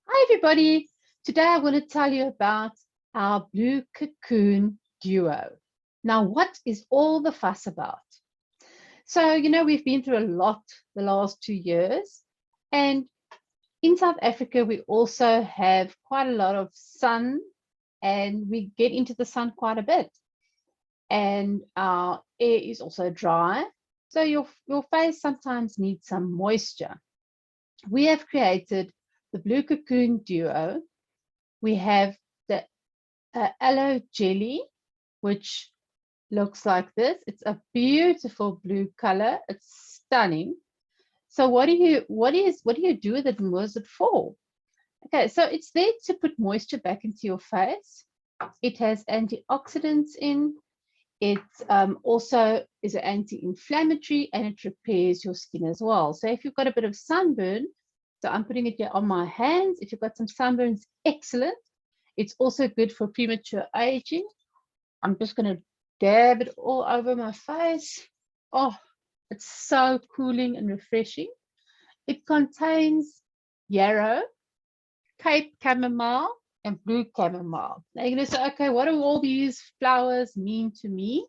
Hi everybody, today I want to tell you about our blue Cocoon Duo. Now, what is all the fuss about? So, we've been through a lot the last 2 years, and in South Africa, we also have quite a lot of sun, and we get into the sun quite a bit. And our air is also dry, so your face sometimes needs some moisture. We have created the blue Cocoon Duo. We have the aloe jelly, which looks like this. It's a beautiful blue color. It's stunning. So what do you do with it, and what is it for? Okay, so it's there to put moisture back into your face. It has antioxidants in. It also is an anti-inflammatory, and it repairs your skin as well. So if you've got a bit of sunburn, so I'm putting it here on my hands. If you've got some sunburns, excellent. It's also good for premature aging. I'm just going to dab it all over my face. Oh, it's so cooling and refreshing. It contains yarrow, Cape chamomile, and blue chamomile. Now you're going to say, okay, what do all these flowers mean to me?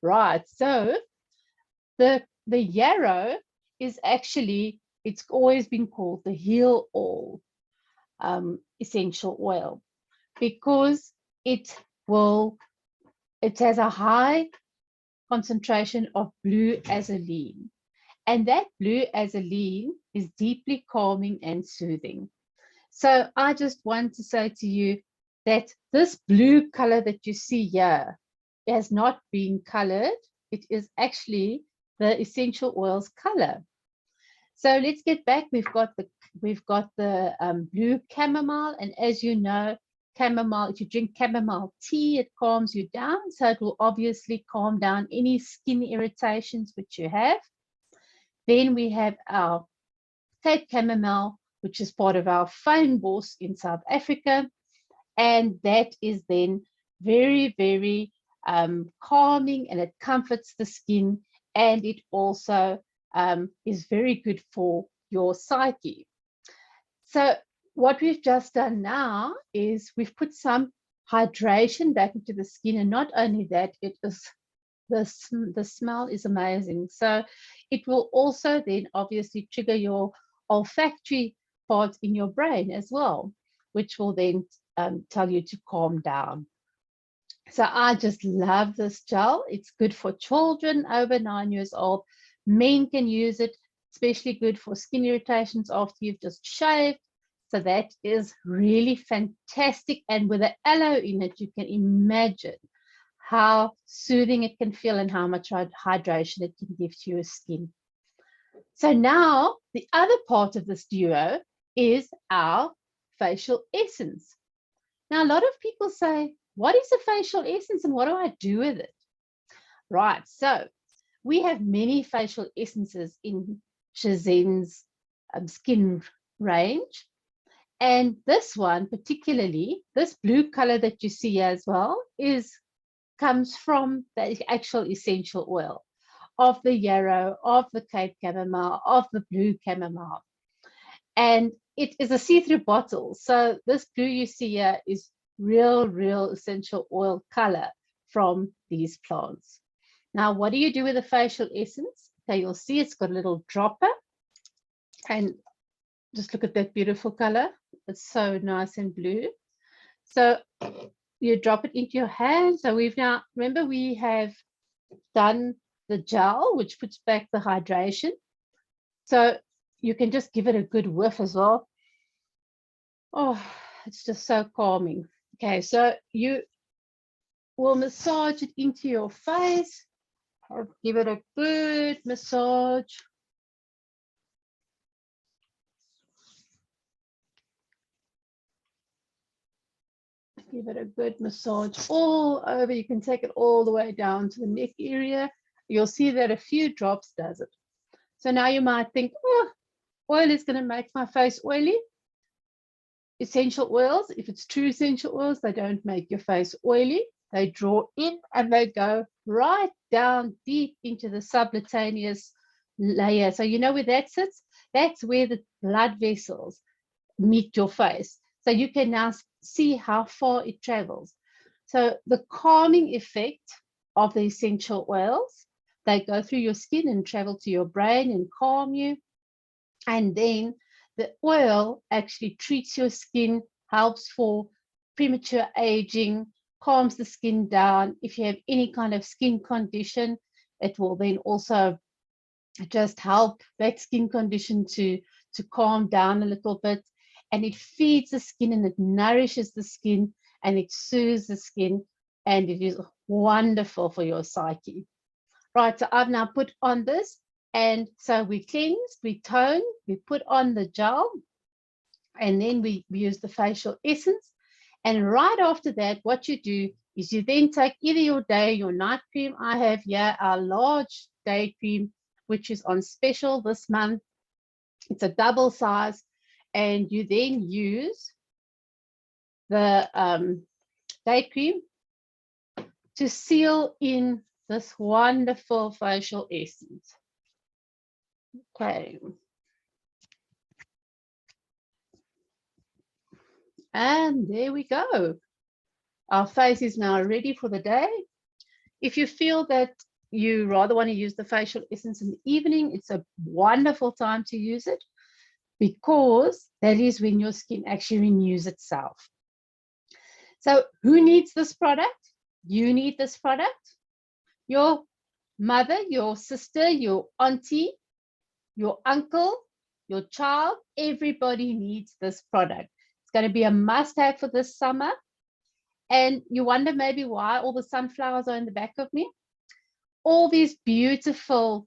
Right, so the yarrow is actually, it's always been called the heal all essential oil, because it has a high concentration of blue azulene, and that blue azulene is deeply calming and soothing. So I just want to say to you that this blue color that you see here has not been colored. It is actually the essential oils color. So let's get back. We've got the blue chamomile, and as you know, chamomile, if you drink chamomile tea, it calms you down. So it will obviously calm down any skin irritations which you have. Then we have our Cape chamomile, which is part of our fynbos in South Africa. And that is then very, very calming, and it comforts the skin, and it also is very good for your psyche. So what we've just done now is we've put some hydration back into the skin, and not only that, it is the smell is amazing. So it will also then obviously trigger your olfactory part in your brain as well, which will then tell you to calm down. So I just love this gel. It's good for children over 9 years old. Men can use it, especially good for skin irritations after you've just shaved. So that is really fantastic. And with the aloe in it, you can imagine how soothing it can feel and how much hydration it can give to your skin. So now the other part of this duo is our facial essence. Now, a lot of people say, what is a facial essence and what do I do with it? Right, so we have many facial essences in Shazen's skin range. And this one particularly, this blue color that you see as well, comes from the actual essential oil of the yarrow, of the Cape chamomile, of the blue chamomile. And it is a see-through bottle. So this blue you see here is real essential oil color from these plants. Now, what do you do with the facial essence? Okay, you'll see it's got a little dropper. And just look at that beautiful color. It's so nice and blue. So you drop it into your hand. So we've now, remember, we have done the gel, which puts back the hydration. So you can just give it a good whiff as well. Oh, it's just so calming. Okay, so you will massage it into your face. I'll give it a good massage. Give it a good massage all over. You can take it all the way down to the neck area. You'll see that a few drops does it. So now you might think, oh, oil is going to make my face oily. Essential oils, if it's true essential oils, they don't make your face oily. They draw in and they go right down deep into the subcutaneous layer. So you know where that sits? That's where the blood vessels meet your face. So you can now see how far it travels. So the calming effect of the essential oils, they go through your skin and travel to your brain and calm you. And then the oil actually treats your skin, helps for premature aging, calms the skin down. If you have any kind of skin condition, it will then also just help that skin condition to calm down a little bit. And it feeds the skin and it nourishes the skin and it soothes the skin, and it is wonderful for your psyche. Right, so I've now put on this, and so we cleanse, we tone, we put on the gel, and then we use the facial essence. And right after that, what you do is you then take either your day, your night cream. I have here our large day cream, which is on special this month. It's a double size, and you then use the day cream to seal in this wonderful facial essence. Okay. And there we go. Our face is now ready for the day. If you feel that you rather want to use the facial essence in the evening, it's a wonderful time to use it, because that is when your skin actually renews itself. So who needs this product? You need this product. Your mother, your sister, your auntie, your uncle, your child, everybody needs this product. It's going to be a must-have for this summer. And you wonder maybe why all the sunflowers are in the back of me. All these beautiful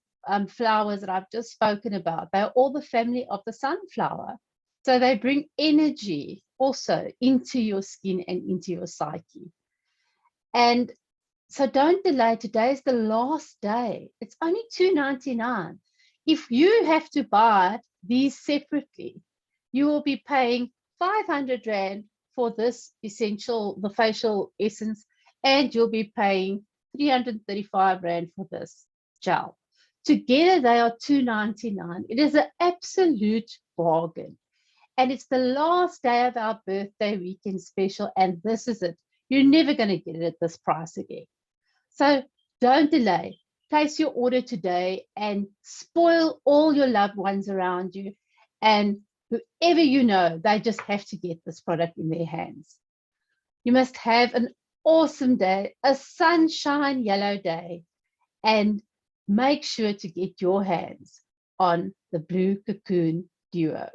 flowers that I've just spoken about, they're all the family of the sunflower. So they bring energy also into your skin and into your psyche. And so don't delay. Today is the last day. It's only $2.99. If you have to buy these separately, you will be paying 500 Rand for this essential, the facial essence, and you'll be paying 335 Rand for this gel. Together, they are $2.99. It is an absolute bargain. And it's the last day of our birthday weekend special, and this is it. You're never going to get it at this price again. So don't delay. Place your order today and spoil all your loved ones around you. And whoever you know, they just have to get this product in their hands. You must have an awesome day, a sunshine yellow day, and make sure to get your hands on the Blue Cocoon Duo.